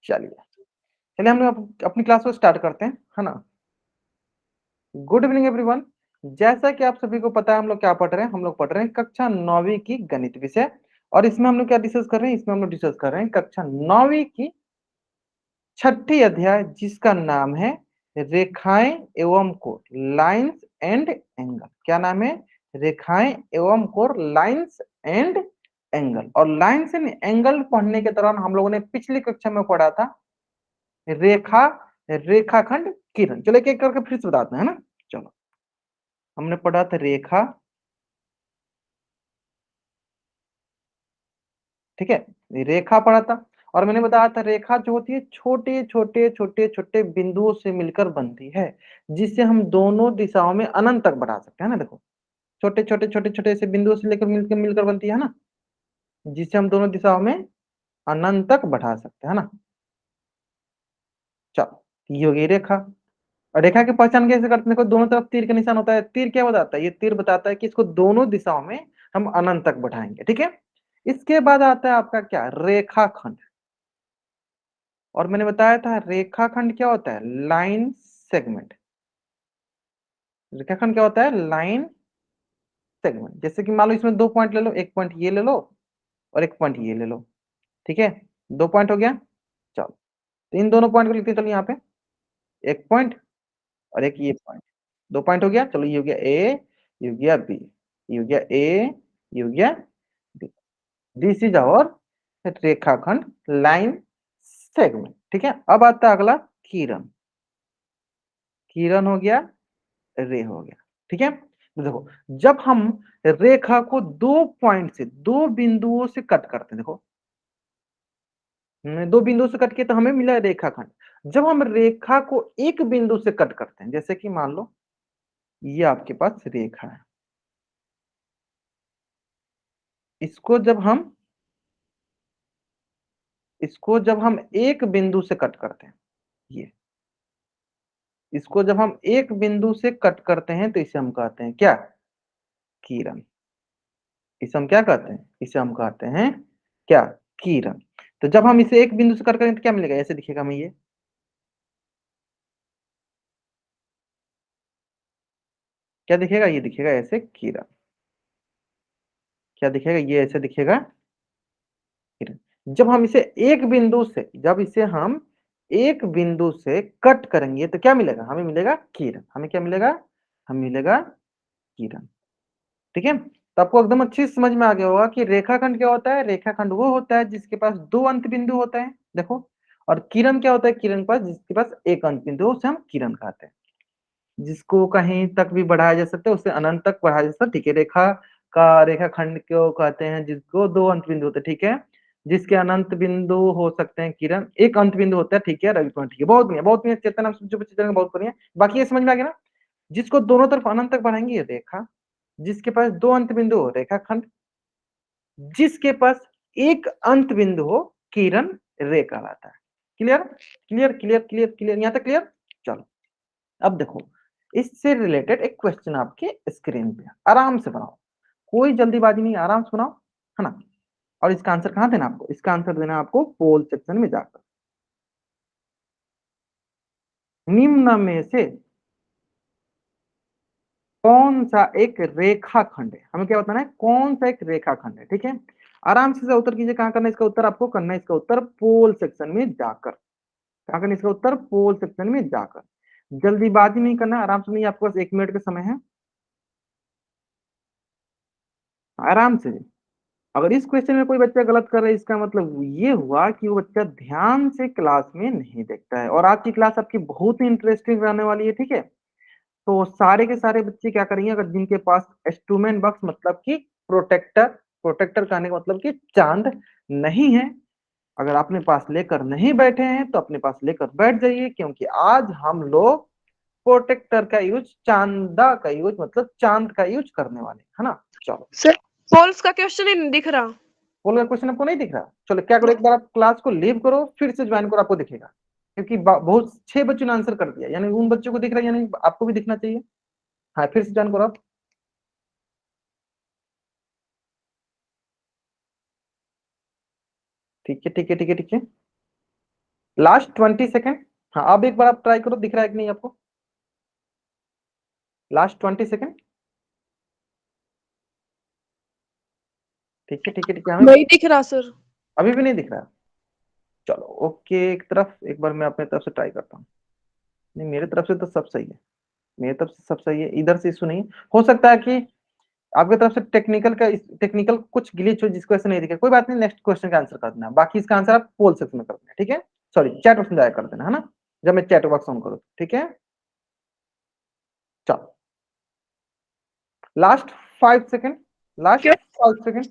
चलिए चलिए हम लोग अपनी क्लास को स्टार्ट करते हैं, है ना। Good evening everyone. जैसा कि आप सभी को पता है हम लोग क्या पढ़ रहे हैं, हम लोग पढ़ रहे हैं कक्षा 9वीं की गणित विषय। और इसमें हम लोग क्या डिस्कस कर रहे हैं, इसमें हम लोग डिस्कस कर रहे हैं कक्षा 9वीं की छठी अध्याय जिसका नाम है रेखाएं एवं कोण, लाइंस एंड एंगल। क्या नाम है? रेखाएं एवं कोण, लाइंस एंड एंगल। और लाइंस एंड एंगल पढ़ने के दौरान हम लोगों ने पिछली कक्षा में पढ़ा था रेखा, रेखाखंड, किरण। चलो एक एक करके फिर से बताते हैं ना। चलो हमने पढ़ा था रेखा, ठीक है, रेखा पढ़ा था। और मैंने बताया था रेखा जो होती है छोटे छोटे छोटे छोटे बिंदुओं से मिलकर बनती है, जिससे हम दोनों दिशाओं में अनंत तक बढ़ा सकते हैं ना। देखो छोटे छोटे छोटे छोटे से बिंदुओं से लेकर मिलकर मिलकर बनती है ना, जिससे हम दोनों दिशाओं में अनंत तक बढ़ा सकते हैं ना। चलो ये हो गई रेखा। और रेखा की पहचान कैसे करते हैं? देखो दोनों तरफ तीर का निशान होता है। तीर क्या बताता है? ये तीर बताता है कि इसको दोनों दिशाओं में हम अनंत तक बढ़ाएंगे, ठीक है। इसके बाद आता है आपका क्या, रेखाखंड। और मैंने बताया था रेखाखंड क्या होता है, लाइन सेगमेंट। रेखाखंड क्या होता है, लाइन सेगमेंट। जैसे कि मान लो इसमें दो पॉइंट ले लो, एक पॉइंट ये ले लो और एक पॉइंट ये ले लो, ठीक है। दो पॉइंट हो गया। चलो तो इन दोनों पॉइंट को लिखते चलो यहाँ पे, एक पॉइंट और एक ये पॉइंट। दो पॉइंट हो गया। चलो ये हो गया ए, ये हो गया बी, ये हो गया ए, ये हो गया बी। दिस इज आवर रेखाखंड, लाइन सेगमेंट, ठीक है। अब आता है अगला किरण। किरण हो गया, रे हो गया, ठीक है। तो देखो जब हम रेखा को दो पॉइंट से, दो बिंदुओं से कट करते हैं, देखो दो बिंदुओं से कट किए तो हमें मिला रेखाखंड। जब हम रेखा को एक बिंदु से कट करते हैं, जैसे कि मान लो ये आपके पास रेखा है, इसको जब हम इसको जब हम एक बिंदु से कट करते हैं, ये इसको जब हम एक बिंदु से कट करते हैं तो इसे हम कहते हैं क्या, किरण। इसे हम क्या कहते हैं, इसे हम कहते हैं क्या, किरण। तो जब हम इसे एक बिंदु से कट करेंगे तो क्या मिलेगा, ऐसे दिखेगा हमें ये, क्या दिखेगा, ये दिखेगा ऐसे किरण। क्या दिखेगा, ये ऐसे दिखेगा किरण। जब हम इसे एक बिंदु से, जब इसे हम एक बिंदु से कट करेंगे तो क्या मिलेगा, हमें मिलेगा किरण। हमें क्या मिलेगा, हमें मिलेगा किरण, ठीक है। तो आपको एकदम अच्छी से समझ में आ गया होगा कि रेखाखंड क्या होता है। रेखाखंड वो होता है जिसके पास दो अंत बिंदु होते हैं, देखो। और किरण क्या होता है, किरण के पास जिसके पास एक अंत बिंदु हो, उसे हम किरण कहते हैं। जिसको कहीं तक भी बढ़ाया जा सकता है, उसे अनंत तक बढ़ाया जा सकता है, ठीक है। रेखा का, रेखाखंड को कहते हैं जिसको दो अंत बिंदु होते हैं, ठीक है। जिसके अनंत बिंदु हो सकते हैं किरण, एक अंत बिंदु होता है, ठीक है, रवि पॉइंट, ठीक है। बहुत बढ़िया, बहुत बढ़िया चेतन, आप जो बच्चे चलेंगे बहुत बढ़िया। बाकी ये समझ में आ गया ना, जिसको दोनों तरफ अनंत तक बढ़ाएंगे ये रेखा, जिसके पास दो अंत बिंदु हो रेखाखंड, जिसके पास एक अंत बिंदु हो किरण, रे कहलाता है। Clear clear clear clear clear, यहां तक क्लियर। चलो अब देखो इससे रिलेटेड एक क्वेश्चन आपके स्क्रीन पे, आराम से बनाओ, कोई जल्दीबाजी नहीं, आराम से बनाओ, है ना। और इसका आंसर कहां देना आपको, इसका आंसर देना आपको पोल सेक्शन में जाकर। निम्न में से कौन सा एक रेखाखंड है, हमें क्या बताना है, कौन सा एक रेखाखंड है, ठीक है। आराम से उत्तर कीजिए, कहां करना है इसका उत्तर, आपको करना है इसका उत्तर पोल सेक्शन में जाकर। कहां करना है इसका उत्तर, पोल सेक्शन में जाकर। जल्दीबाजी नहीं करना, आराम से, नहीं आपके पास 1 मिनट का समय है, आराम से। अगर इस क्वेश्चन में कोई बच्चा गलत कर रहा है, इसका मतलब ये हुआ कि वो बच्चा ध्यान से क्लास में नहीं देखता है। और आज की क्लास आपकी बहुत ही इंटरेस्टिंग रहने वाली है, ठीक है। तो सारे के सारे बच्चे क्या करेंगे, अगर जिनके पास इंस्ट्रूमेंट बॉक्स मतलब कि प्रोटेक्टर, प्रोटेक्टर कहने का मतलब कि चांद नहीं है, अगर अपने पास लेकर नहीं बैठे हैं तो अपने पास लेकर बैठ जाइए, क्योंकि आज हम लोग प्रोटेक्टर का यूज, चांदा का यूज, मतलब चांद का यूज करने वाले, है ना। चलो सर पोल्स का क्वेश्चन ही नहीं दिख रहा। पोल का क्वेश्चन आपको नहीं दिख रहा, चलो क्या करो, एक बार आप क्लास को लीव करो, फिर से ज्वाइन करो, आपको दिखेगा। क्योंकि बहुत 6 बच्चों ने आंसर कर दिया, यानी उन बच्चों को दिख रहा है, यानी आपको भी दिखना चाहिए। हाँ फिर से ज्वाइन करो आप। ठीक है ठीक है ठीक है ठीक है। Last 20 second. हाँ, अब एक बार आप ट्राई करो, दिख रहा है कि नहीं आपको? Last 20 second. ठीक है ठीक है ठीक है, हमें नहीं दिख रहा सर। अभी भी नहीं दिख रहा। चलो ओके, एक तरफ एक बार मैं अपने तरफ से ट्राई करता हूँ। नहीं, मेरे तरफ से तो सब सही है, मेरी तरफ से सब सही है, इधर से इशू नहीं। हो सकता है कि आपकी तरफ से टेक्निकल कुछ ग्लिच हो जिसकी वजह से नहीं दिखे। कोई बात नहीं, नेक्स्ट क्वेश्चन का आंसर कर देना, बाकी इसका आंसर आप पोल सेक्शन में कर देना, ठीक है? सॉरी, चैट बॉक्स में जाया कर देना, है ना, जब मैं चैट बॉक्स ऑन करूँ, ठीक है? चलो, लास्ट 5 सेकेंड, लास्ट क्यों 5 सेकेंड।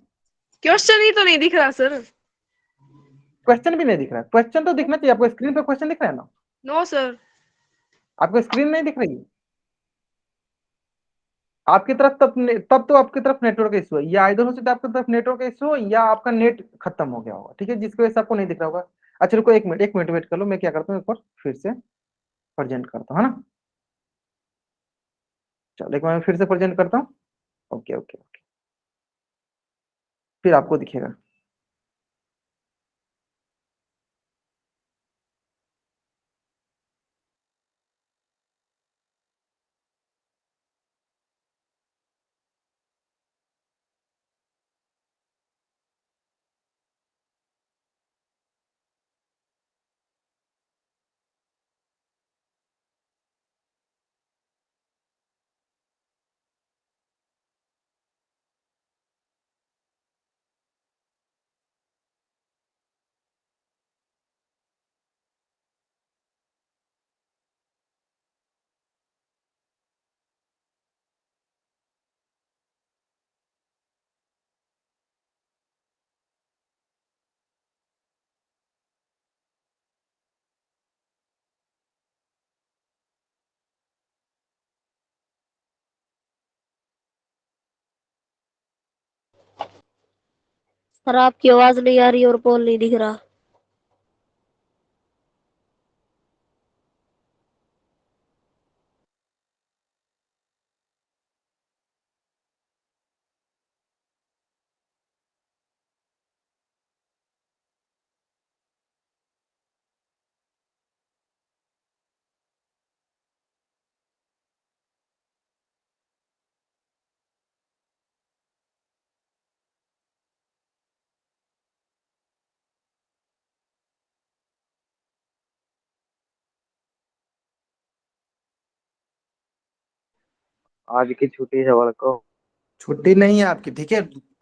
क्वेश्चन ही तो नहीं दिख रहा सर। क्वेश्चन भी नहीं दिख रहा है? क्वेश्चन तो दिखना चाहिए आपको, स्क्रीन पे क्वेश्चन दिख रहा है ना? No sir. आपको स्क्रीन नहीं दिख रही है आपकी तरफ? तब तो आपकी तरफ नेटवर्क इशू है, या इधर हो सकता है आपकी तरफ नेटवर्क इशू हो, या आपका नेट खत्म हो गया होगा, ठीक है, जिसकी वजह से आपको नहीं दिख रहा होगा। अच्छा रुको, एक मिनट वेट कर लो, मैं क्या करता हूँ, एक बार फिर से प्रेजेंट करता हूँ, है ना? चलो एक बार मैं फिर से प्रेजेंट करता हूँ। ओके ओके ओके, फिर आपको दिखेगा। सर आपकी आवाज नहीं आ रही और पोल नहीं दिख रहा। आज की छुट्टी है वाला को। छुट्टी नहीं है आपकी, ठीक है?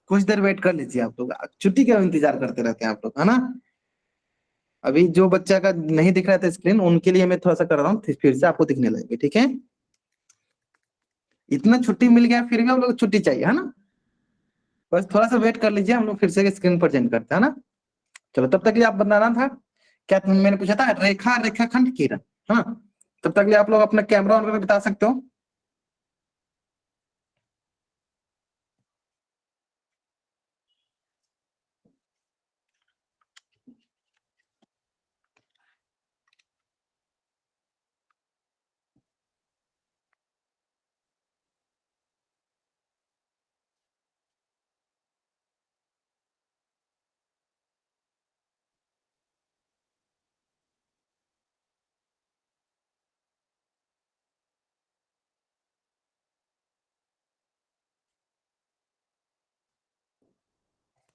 कुछ देर वेट कर लीजिए आप लोग, छुट्टी का इंतजार करते रहते हैं आप लोग, है ना? अभी जो बच्चा का नहीं दिख रहा था स्क्रीन, उनके लिए मैं थोड़ा सा कर रहा हूँ, फिर से आपको दिखने लगेगा, ठीक है? इतना छुट्टी मिल गया फिर भी हम लोग छुट्टी चाहिए, है ना? बस थोड़ा सा वेट कर लीजिए, हम लोग फिर से स्क्रीन पर चेंज करते हैं ना। चलो, तब तक के लिए आप बताना था क्या मैंने पूछा था, रेखा रेखाखंड किरण, हाँ। तब तक के लिए आप लोग अपना कैमरा ऑन करके बता सकते हो।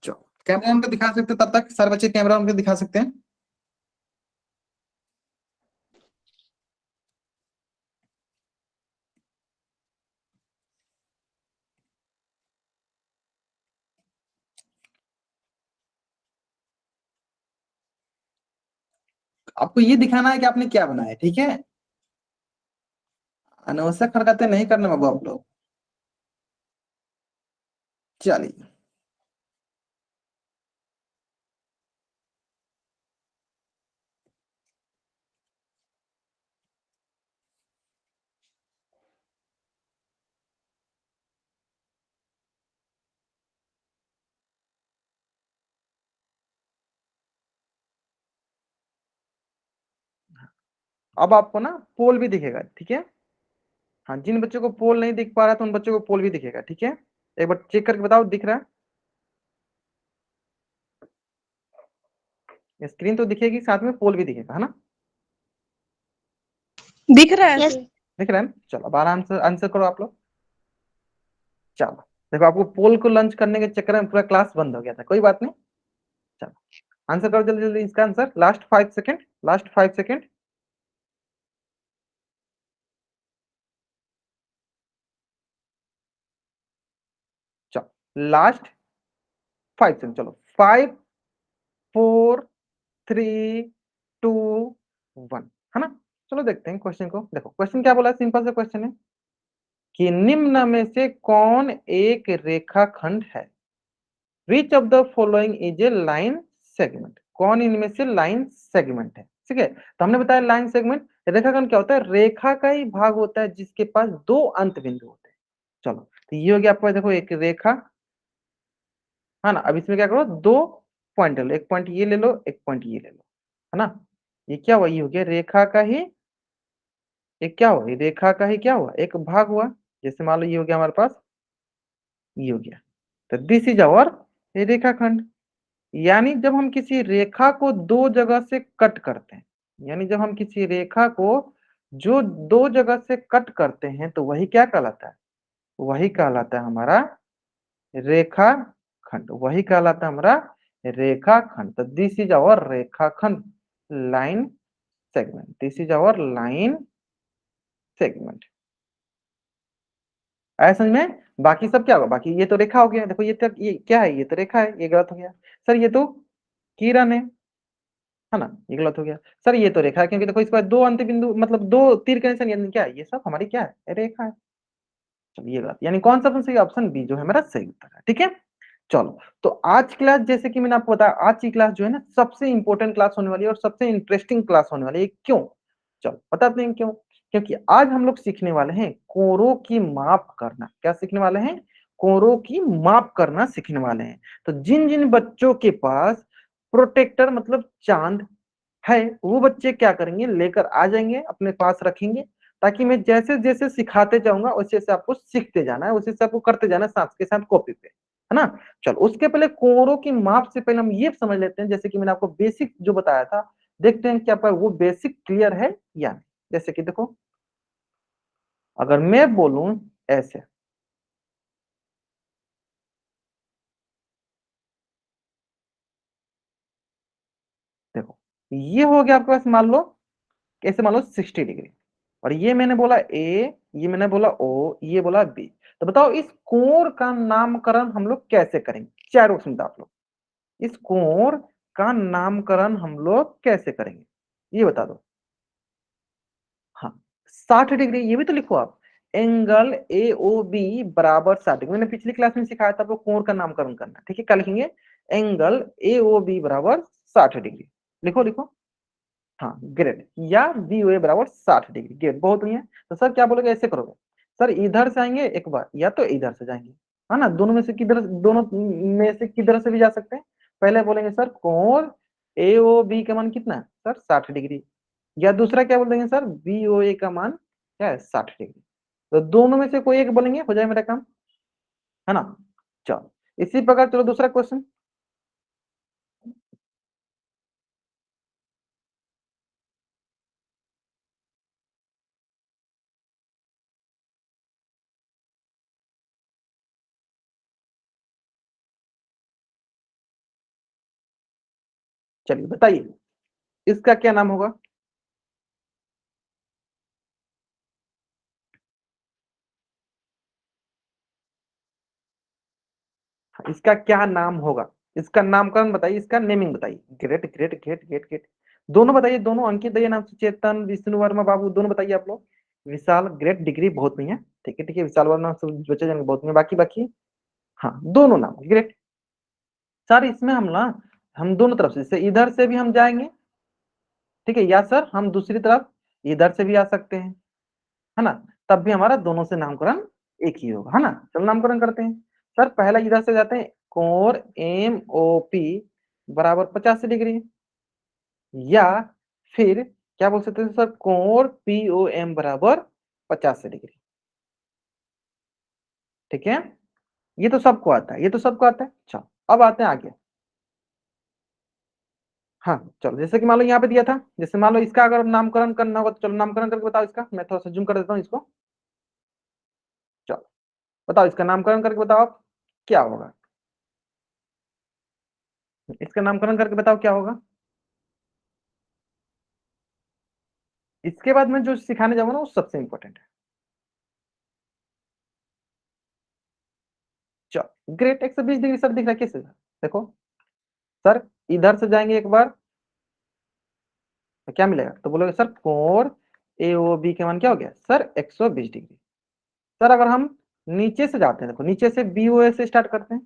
चलो, कैमरा ऑन कर दिखा सकते हो, तब तक सारे बच्चे कैमरा ऑन कर दिखा सकते हैं। आपको ये दिखाना है कि आपने क्या बनाया है, ठीक है? अनावश्यक हरकतें नहीं करने बाबू आप लोग। चलिए, अब आपको ना पोल भी दिखेगा, ठीक है? हाँ, जिन बच्चों को पोल नहीं दिख पा रहा था उन बच्चों को पोल भी दिखेगा, ठीक है? एक बार चेक करके बताओ, दिख रहा है? स्क्रीन तो दिखेगी, साथ में पोल भी दिखेगा, है ना? दिख रहा है Yes. सर। दिख रहा है ना? चलो अब आराम से आंसर करो आप लोग। चलो देखो, आपको पोल को लंच करने के चक्कर में पूरा क्लास बंद हो गया था, कोई बात नहीं। चलो आंसर करो जल्दी जल्दी इसका answer, last 5 second, last 5 second. चलो लास्ट 5 सेकेंड, चलो 5 4 3 2 1, है ना? चलो देखते हैं क्वेश्चन को। देखो क्वेश्चन क्या बोला है, सिंपल सा क्वेश्चन है कि निम्न में से कौन एक रेखाखंड है? Which of the following is a line segment? कौन इनमें से लाइन सेगमेंट है? ठीक है, तो हमने बताया लाइन सेगमेंट, रेखाखंड क्या होता है? रेखा का ही भाग होता है जिसके पास दो अंत बिंदु होते हैं। चलो तो ये हो गया आपका, देखो एक रेखा, है ना? अब इसमें क्या करो, दो पॉइंट ले लो, एक पॉइंट ये ले लो, एक पॉइंट ये ले लो, है ना? ये क्या हुआ, ये हो गया रेखा का ही, एक क्या हुआ, ये रेखा का ही क्या हुआ, एक भाग हुआ। जैसे मान लो ये हो गया हमारे पास, ये हो गया, तो दिस इज आवर रेखाखंड। यानी जब हम किसी रेखा को दो जगह से कट करते हैं, यानी जब हम किसी रेखा को जो दो जगह से कट करते हैं, तो वही क्या कहलाता है? वही कहलाता है हमारा रेखाखंड, वही कहलाता है हमारा रेखाखंड। तो दिस इज आवर रेखाखंड, line segment, this is our line segment. आया समझ में? बाकी सब क्या होगा, बाकी ये तो रेखा हो गया, देखो ये तक, ये क्या है, ये तो रेखा है, ये गलत हो गया। सर ये तो किरण है ना, ये गलत हो गया। सर ये तो रेखा है, क्योंकि देखो इसके बाद दो अंत बिंदु, मतलब दो तीर के निशान, यानी क्या है, ये सब हमारी क्या है, रेखा है। चलो ये गलत, यानी कौन सा ऑप्शन सही? ऑप्शन बी जो है मेरा सही उत्तर है। ठीक है, चलो तो आज क्लास, जैसे कि मैंने आपको बताया, आज की क्लास जो है ना सबसे इंपॉर्टेंट क्लास होने वाली है और सबसे इंटरेस्टिंग क्लास होने वाली है। क्यों? चलो बताते हैं क्यों। क्योंकि आज हम लोग सीखने वाले हैं कोरों की माप करना। क्या सीखने वाले हैं? कोरों की माप करना सीखने वाले हैं। तो जिन जिन बच्चों के पास प्रोटेक्टर मतलब चांद है, वो बच्चे क्या करेंगे, लेकर आ जाएंगे, अपने पास रखेंगे, ताकि मैं जैसे जैसे सिखाते जाऊंगा वैसे वैसे आपको सीखते जाना है, वैसे वैसे आपको करते जाना है, साथ के साथ कॉपी पे, है ना? चलो उसके पहले कोरों की माप से पहले हम ये समझ लेते हैं, जैसे कि मैंने आपको बेसिक जो बताया था, देखते हैं क्या वो बेसिक क्लियर है या नहीं। जैसे कि देखो, अगर मैं बोलूं ऐसे, देखो ये हो गया आपके पास, मान लो कैसे, मान लो 60 डिग्री, और ये मैंने बोला ए, ये मैंने बोला ओ, ये बोला बी। तो बताओ इस कोण का नामकरण हम लोग कैसे करेंगे? चार ऑप्शन था आप लोग, इस कोण का नामकरण हम लोग कैसे करेंगे, ये बता दो। हाँ 60 डिग्री, ये भी तो लिखो आप, एंगल ए ओ बी बराबर 60 डिग्री। मैंने पिछली क्लास में सिखाया था आपको कोण का नामकरण करना, ठीक है? क्या लिखेंगे? एंगल ए ओ बी बराबर 60 डिग्री, लिखो लिखो। हाँ ग्रेट, या बी ओ ए बराबर 60 डिग्री, ग्रेट, बहुत बढ़िया। तो सर क्या बोलोगे, ऐसे करोगे? सर इधर से आएंगे एक बार, या तो इधर से जाएंगे, है ना? दोनों में से किधर, दोनों में से किधर से भी जा सकते हैं। पहले बोलेंगे सर कोण ए ओ बी का मान कितना है? Sir 60 degree. या दूसरा क्या बोल देंगे सर, बी ओ ए का मान क्या है? 60 डिग्री। तो दोनों में से कोई एक बोलेंगे, हो जाए मेरा काम, है ना? चलो इसी प्रकार चलो दूसरा क्वेश्चन। चलिए बताइए इसका क्या नाम होगा? इसका क्या नाम होगा? इसका नामकरण बताइए, इसका नेमिंग बताइए। Great great great great great, दोनों बताइए, दोनों, अंकित दया नाम से, चेतन, विष्णु वर्मा बाबू, दोनों बताइए आप लोग। विशाल, ग्रेट, डिग्री बहुत नहीं है, ठीक है ठीक है, विशाल वर्मा से बचे जाएंगे बहुत नहीं है, बाकी बाकी हाँ दोनों नाम ग्रेट। सर इसमें हम ना, हम दोनों तरफ से, जैसे इधर से भी हम जाएंगे, ठीक है, या सर हम दूसरी तरफ इधर से भी आ सकते हैं, है ना? तब भी हमारा दोनों से नामकरण एक ही होगा, है ना? चलो नामकरण करते हैं। सर पहला इधर से जाते हैं, कोण एम ओ पी बराबर 85 डिग्री, या फिर क्या बोल सकते हैं सर, कोण पी ओ एम बराबर 85 डिग्री। ठीक है, ये तो सबको आता है, ये तो सबको आता है। चलो अब आते हैं आगे। हाँ चलो, जैसे कि मान लो यहाँ पे दिया था, जैसे मान लो इसका अगर नामकरण करना होगा तो चलो नामकरण करके बताओ इसका, मैं थोड़ा सा जूम कर देता हूँ इसको। चलो बताओ, इसका नामकरण करके बताओ आप क्या होगा, इसका नामकरण करके बताओ क्या होगा। इसके बाद में जो सिखाने जाऊंगा ना वो सबसे इंपॉर्टेंट है। चलो ग्रेट, 120 डिग्री सर दिख रहा है कैसे सर? देखो सर, इधर से जाएंगे एक बार तो क्या मिलेगा, तो बोलोगे सर कोण AOB के मान क्या हो गया सर 120 डिग्री। सर अगर हम नीचे से जाते हैं, देखो नीचे से BOA से स्टार्ट करते हैं,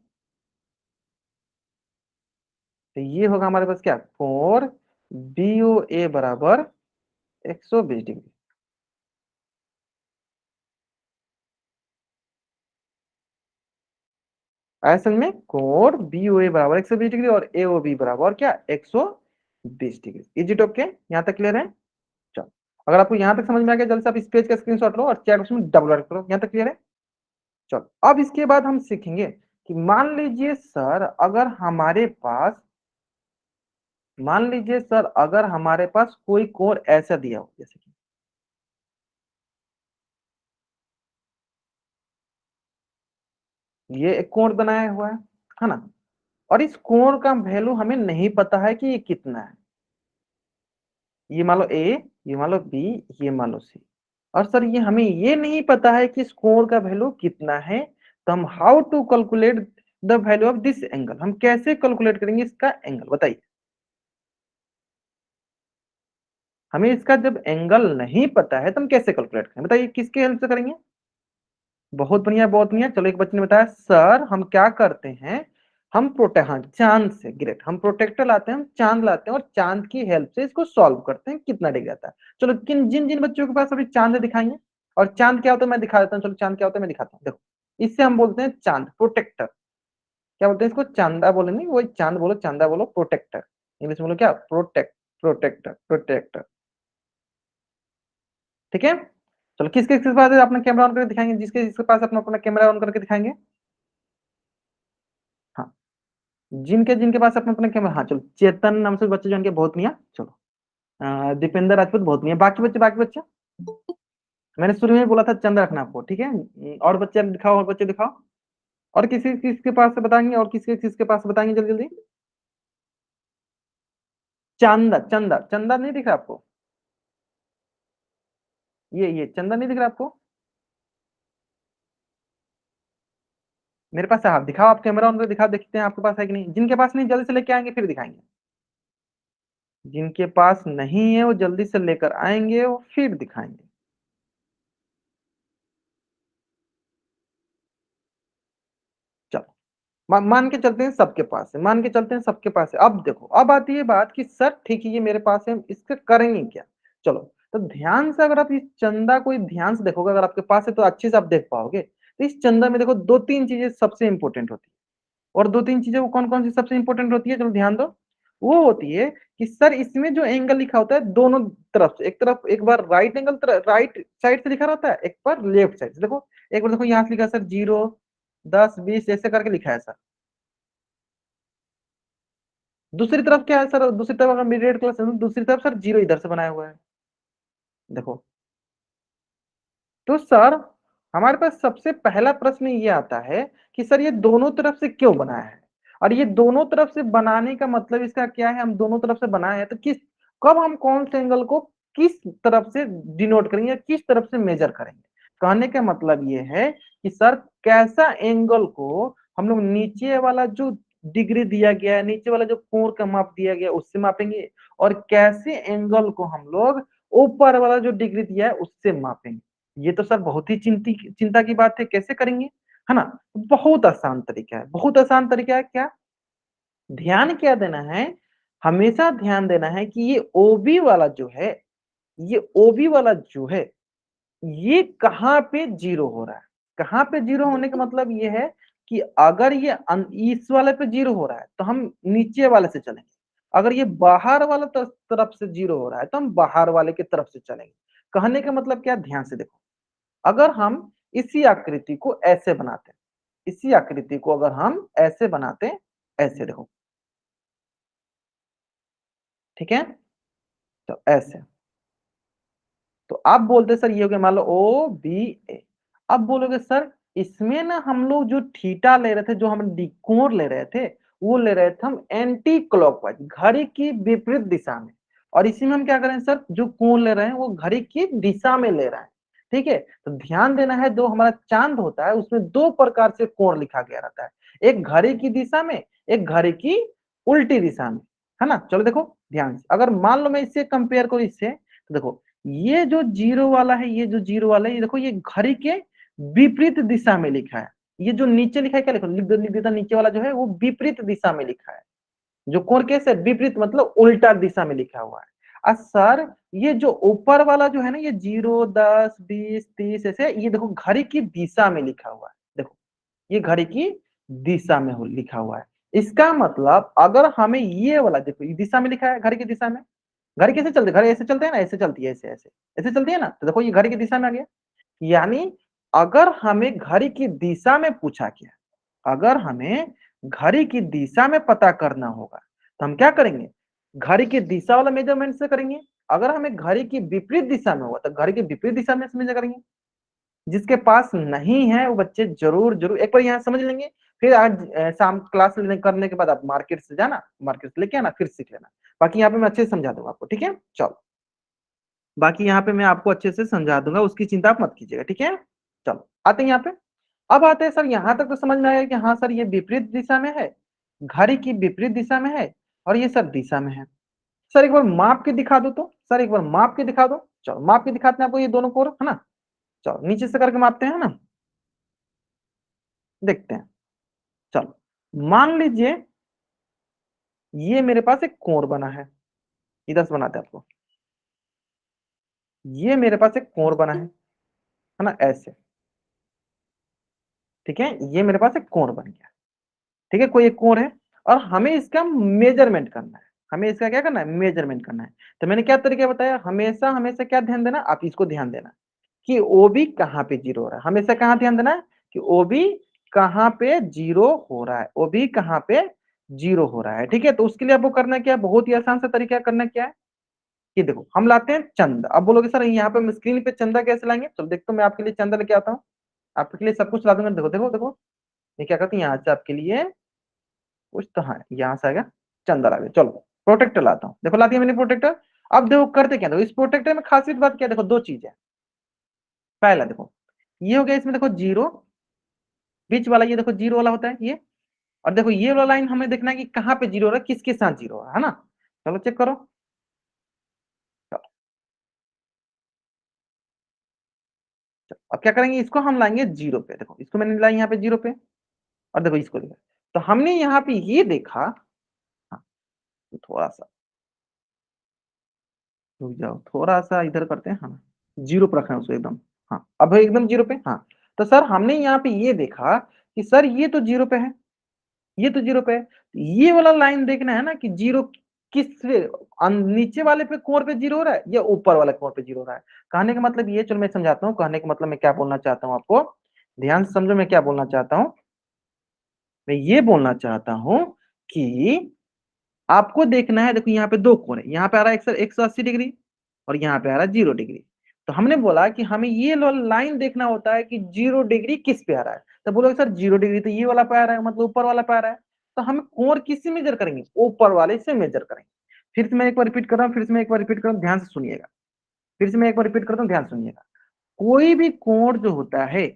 तो ये होगा हमारे पास क्या, कोण BOA बराबर 120 डिग्री। ऐसे में कोण BOA बराबर 120 डिग्री और AOB बराबर क्या 120 डिग्री। इज इट ओके, यहाँ तक क्लियर है? चलो, अगर आपको यहाँ तक समझ में आ गया जल्दी से आप इस पेज का स्क्रीनशॉट लो और चैट बॉक्स में डबल करो। यहाँ तक क्लियर है? चलो अब इसके बाद हम सीखेंगे कि मान लीजिए सर अगर हमारे पास, मान लीजिए सर अगर हमारे पास कोई कोण ऐसा दिया हो, जैसे कि ये एक कोण बनाया हुआ है ना, और इस कोण का वैल्यू हमें नहीं पता है कि ये कितना है। ये मान लो A, ये मान लो B, ये मान लो C, और सर ये हमें ये नहीं पता है कि इस कोण का वैल्यू कितना है, तो हम how to calculate the value of this angle, हम कैसे कैलकुलेट करेंगे इसका एंगल बताइए। हमें इसका जब एंगल नहीं पता है तो हम कैसे कैलकुलेट करें बताइए, किसके हेल्प से करेंगे? बहुत बढ़िया बहुत बढ़िया। चलो एक बच्चे ने बताया सर हम क्या करते हैं, हम हाँ चांद से, ग्रेट, हम प्रोटेक्टर लाते हैं, हम चांद लाते हैं और चांद की हेल्प से इसको सॉल्व करते हैं कितना डिग्री आता है। चलो किन जिन जिन बच्चों के पास अभी चांद दिखाएंगे, और चांद क्या होता है मैं दिखा देता हूँ। चलो चांद क्या होता है मैं दिखाता हूँ, देखो इससे हम बोलते हैं चांद प्रोटेक्टर। क्या बोलते हैं इसको, चांदा बोले नहीं, वही चांद बोलो, चांदा बोलो, प्रोटेक्टर इंग्लिश में बोलो क्या, प्रोटेक्टर प्रोटेक्टर। ठीक है, चलो किसके किसके पास है अपना कैमरा ऑन करके दिखाएंगे, जिसके जिसके पास अपना अपना कैमरा ऑन करके दिखाएंगे। हाँ जिनके जिनके पास अपना अपना कैमरा, हाँ चलो चेतन नाम से बच्चे जान के बहुत मियाँ, चलो दीपेंद्र राजपूत बहुत मियाँ, बाकी बच्चे मैंने शुरू में बोला था चंद रखना आपको, ठीक है। और बच्चे दिखाओ, और बच्चे दिखाओ, और किसी किसके पास से बताएंगे, और किसके किसके पास से बताएंगे जल्दी जल्दी। चंदा चंदा चंदा नहीं दिख रहा आपको, ये चंदा नहीं दिख रहा आपको मेरे पास है, आप दिखाओ, आप कैमरा ऑन करके दिखाओ, देखते हैं आपके पास है कि नहीं। जिनके पास नहीं जल्दी से लेके आएंगे फिर दिखाएंगे, जिनके पास नहीं है वो जल्दी से लेकर आएंगे वो फिर दिखाएंगे। चलो मान के चलते हैं सबके पास है, मान के चलते हैं सबके पास है। अब देखो अब आती है बात कि सर ठीक है ये मेरे पास है, इसका करेंगे क्या। चलो तो ध्यान से अगर आप इस चंदा को ध्यान से देखोगे, अगर आपके पास है तो अच्छे से आप देख पाओगे, तो इस चंदा में देखो दो तीन चीजें सबसे इंपॉर्टेंट होती है। और दो तीन चीजें वो कौन कौन सी सबसे इंपॉर्टेंट होती है, चलो ध्यान दो। वो होती है कि सर इसमें जो एंगल लिखा होता है दोनों तरफ से, एक तरफ एक बार राइट एंगल राइट साइड से लिखा रहता है, एक बार लेफ्ट साइड से। देखो एक बार देखो यहाँ से लिखा है सर 0 10 20 ऐसे करके लिखा है सर। दूसरी तरफ क्या है सर, दूसरी तरफ अगर मेरी रेड कलर से, दूसरी तरफ सर 0 इधर से बनाया हुआ है, देखो। तो सर हमारे पास सबसे पहला प्रश्न ये आता है कि सर ये दोनों तरफ से क्यों बनाया है, और ये दोनों तरफ से बनाने का मतलब इसका क्या है, हम दोनों तरफ से बनाए हैं तो किस, कब हम कौन से एंगल को किस तरफ से डिनोट करेंगे, किस तरफ से मेजर करेंगे। कहने का मतलब ये है कि सर कैसा एंगल को हम लोग नीचे वाला जो डिग्री दिया गया है, नीचे वाला जो कोण का माप दिया गया उससे मापेंगे, और कैसे एंगल को हम लोग ऊपर वाला जो डिग्री दिया है उससे मापेंगे। ये तो सर बहुत ही चिंता की बात है, कैसे करेंगे, है ना। बहुत आसान तरीका है, बहुत आसान तरीका है। क्या ध्यान क्या देना है, हमेशा ध्यान देना है कि ये ओबी वाला जो है, ये ओबी वाला जो है ये कहाँ पे जीरो हो रहा है। कहाँ पे जीरो होने का मतलब ये है कि अगर ये इस वाले पे जीरो हो रहा है तो हम नीचे वाले से चलेंगे, अगर ये बाहर वाला तरफ से जीरो हो रहा है तो हम बाहर वाले की तरफ से चलेंगे। कहने का मतलब क्या, ध्यान से देखो, अगर हम इसी आकृति को ऐसे बनाते, इसी आकृति को अगर हम ऐसे बनाते, ऐसे देखो, ठीक है, तो ऐसे। तो आप बोलते सर ये हो गया मान लो ओ बी ए। अब बोलोगे सर इसमें ना हम लोग जो थीटा ले रहे थे, जो हम कोण ले रहे थे, वो ले रहे थे हम एंटी क्लॉकवाइज, घड़ी की विपरीत दिशा में। और इसी में हम क्या करें सर, जो कोण ले रहे हैं वो घड़ी की दिशा में ले रहे हैं। ठीक है, तो ध्यान देना है, जो हमारा चांद होता है उसमें दो प्रकार से कोण लिखा गया रहता है, एक घड़ी की दिशा में, एक घड़ी की उल्टी दिशा में, है ना। चलो देखो ध्यान से, अगर मान लो मैं इससे कंपेयर करूं इससे, तो देखो ये जो जीरो वाला है, ये जो जीरो वाला है, ये देखो ये घड़ी के विपरीत दिशा में लिखा है। ये जो नीचे लिखा है क्या लिखो, लिख देता नीचे वाला जो है वो विपरीत दिशा में लिखा है। जो कोण कैसे विपरीत मतलब उल्टा दिशा में लिखा हुआ है। सर ये जो ऊपर वाला जो है ना, ये 0 10 20 30 ऐसे, ये देखो घड़ी की दिशा में लिखा हुआ है। देखो ये घड़ी की दिशा में लिखा हुआ है। इसका मतलब अगर हमें ये वाला, देखो ये दिशा में लिखा है, घड़ी की दिशा में। घड़ी कैसे चलती है, घड़ी ऐसे चलते हैं ना, ऐसे चलती है, ऐसे ऐसे ऐसे चलती है ना। तो देखो ये घड़ी की दिशा में आ गया। यानी अगर हमें घड़ी की दिशा में पूछा गया, अगर हमें घड़ी की दिशा में पता करना होगा, तो हम क्या करेंगे, घड़ी की दिशा वाला मेजरमेंट से करेंगे। अगर हमें घड़ी की विपरीत दिशा में होगा, तो घड़ी की विपरीत दिशा में मेजर करेंगे। जिसके पास नहीं है वो बच्चे जरूर जरूर एक बार यहाँ समझ लेंगे, फिर आज शाम क्लास करने के बाद आप मार्केट से जाना, मार्केट से लेके आना, फिर सीख लेना। बाकी यहाँ पे मैं अच्छे से समझा दूंगा आपको, ठीक है। चलो बाकी यहाँ पे मैं आपको अच्छे से समझा दूंगा, उसकी चिंता आप मत कीजिएगा, ठीक है। चलो आते हैं यहाँ पे। अब आते हैं सर, यहाँ तक तो समझ में आया कि हाँ सर ये विपरीत दिशा में है, घड़ी की विपरीत दिशा में है, और ये सर दिशा में है। सर एक बार माप के दिखा दो, तो सर एक बार माप के दिखा दो। चलो माप के दिखाते हैं आपको ये दोनों कोण, है ना। चलो नीचे से करके मापते हैं ना, देखते हैं। चलो मान लीजिए ये मेरे पास एक कोण बना है, इधर से बनाते हैं आपको। ये मेरे पास एक कोण बना है ना, ऐसे। ठीक है, ये मेरे पास एक कोण बन गया। ठीक है, कोई एक कोण है और हमें इसका मेजरमेंट करना है। हमें इसका क्या करना है, मेजरमेंट करना है। तो मैंने क्या तरीका बताया, हमेशा हमेशा क्या ध्यान देना, आप इसको ध्यान देना कि ओ बी कहाँ पे जीरो हो रहा है। हमेशा कहाँ ध्यान देना है कि ओ बी कहाँ पे जीरो हो रहा है, ओ बी कहाँ पे जीरो हो रहा है। ठीक है, तो उसके लिए आपको करना क्या है, बहुत ही आसान सा तरीका करना क्या है कि देखो हम लाते हैं चंदा। अब बोलोगे सर यहाँ पे स्क्रीन पे चंदा कैसे लाएंगे, चलो देखते मैं आपके लिए चंदा लेके आता हूँ, आपके लिए सब कुछ ला दूंगा। देखो देखो देखो, ये क्या करते हैं, यहाँ से आपके लिए कुछ तो, हाँ यहाँ से आ गया चंदा ला गया। चलो प्रोटेक्टर लाता हूँ, देखो ला दिया मैंने प्रोटेक्टर। अब देखो करते क्या, देखो इस प्रोटेक्टर में खासियत बात क्या है, देखो दो चीज है। पहला देखो ये हो गया, इसमें देखो जीरो, बीच वाला ये देखो जीरो वाला होता है ये। और देखो ये वाला लाइन हमें देखना है कि कहाँ पे जीरो हो रहा है, किसके साथ जीरो हो रहा है ना। चलो चेक करो। चलो अब क्या करेंगे, इसको हम लाएंगे जीरो पे। देखो इसको मैंने लाया यहाँ पे जीरो पे, और देखो इसको देखा, तो हमने यहाँ पे ये देखा। हाँ तो थोड़ा सा रुक जाओ, थोड़ा सा इधर करते हैं, हाँ जीरो पर रखना है उसको एकदम। हाँ अब है एकदम जीरो पे। हाँ तो सर हमने यहाँ पे ये देखा कि सर ये तो जीरो पे है, ये तो जीरो पे है। ये वाला लाइन देखना है ना कि जीरो किस पे, नीचे वाले पे कोण पे जीरो हो रहा है या ऊपर वाले कोण पे जीरो हो रहा है। कहने का मतलब ये, चलो मैं समझाता हूँ, कहने का मतलब मैं क्या बोलना चाहता हूँ आपको, ध्यान से समझो मैं क्या बोलना चाहता हूँ। मैं ये बोलना चाहता हूँ कि आपको देखना है, देखो यहाँ पे दो कोण है, यहाँ पे आ रहा है 180 डिग्री और यहाँ पे आ रहा है 0 डिग्री। तो हमने बोला कि हमें ये लाइन देखना होता है कि 0 डिग्री किस पे आ रहा है। तो बोलोगे सर 0 डिग्री तो ये वाला पे आ रहा है, मतलब ऊपर वाला पे आ रहा है। तो हम कोण किससे मेजर करेंगे, ऊपर वाले से मेजर करेंगे। फिर से मैं एक बार रिपीट कर रहा हूँ, फिर से मैं एक बार रिपीट कर रहा हूँ, ध्यान से सुनिएगा। फिर से मैं एक बार रिपीट करता हूँ, ध्यान से सुनिएगा। कोई भी कोण जो होता है,